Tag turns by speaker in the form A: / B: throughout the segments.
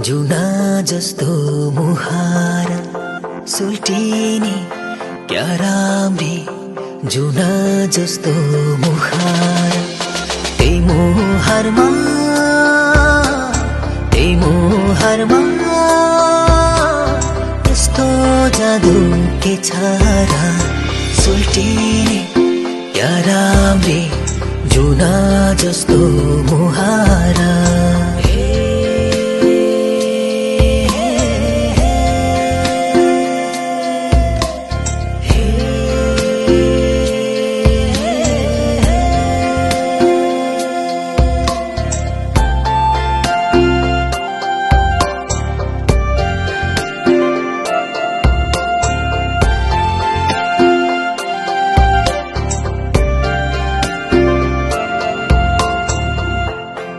A: जुना जस्तो मुहार सुल्टिने क्या राम्री जुना जस्तो मुहार त्यही मुहारमा यस्तो जादु के छ र सुल्टिने क्या राम्री जुना जस्तो मुहार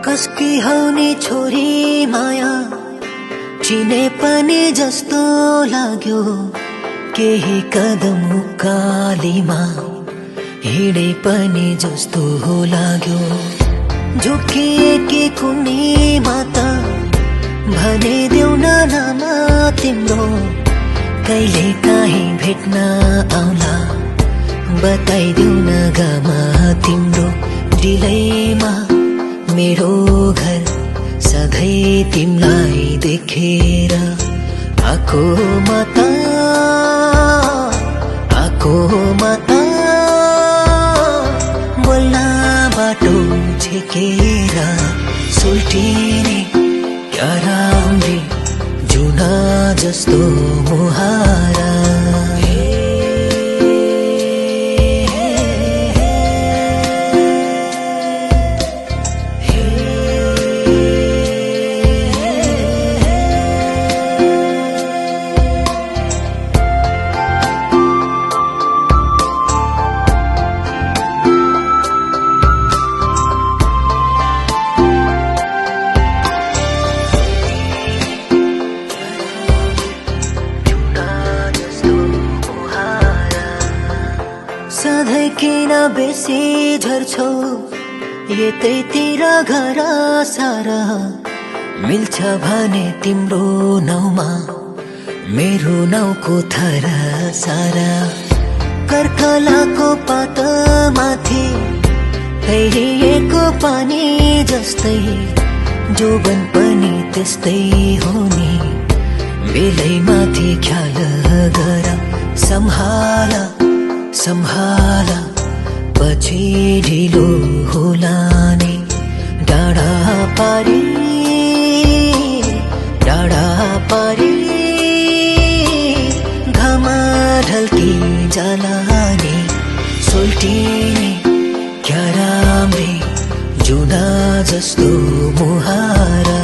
A: कसकी हौनी छोरी माया चिने पनि जस्तो लाग्यो केही कदम उकालीमा हिँडे पनि जस्तो लाग्यो झुकिएकी कुनै माता भने देऊ न नाम तिम्रो कहिले काहीँ भेट्न आउला बताइदेऊ न गामा तिम्रो दिलैमा मेरो घर सधैँ तिमलाई देखेर आको माता बोल्न बाटो छेकेर सुल्टिने क्या राम्री जुना जस्तो मुहार सधैँ किन बेसी झर्छौ यतैतिर घर सारा मिल्छ भने तिम्रो नाउँमा मेरो नाउँको थर सारा कर्कलाको पात माथि तैरिएको पानी जस्तै जोबन पनि त्यस्तै हो नि बेलैमाथि ख्याल गर सम्हाला पछि ढिलो होला नि डाँडा पारी घामा ढल्की जाला नि सुल्टिने क्या राम्री जुना जस्तो मुहार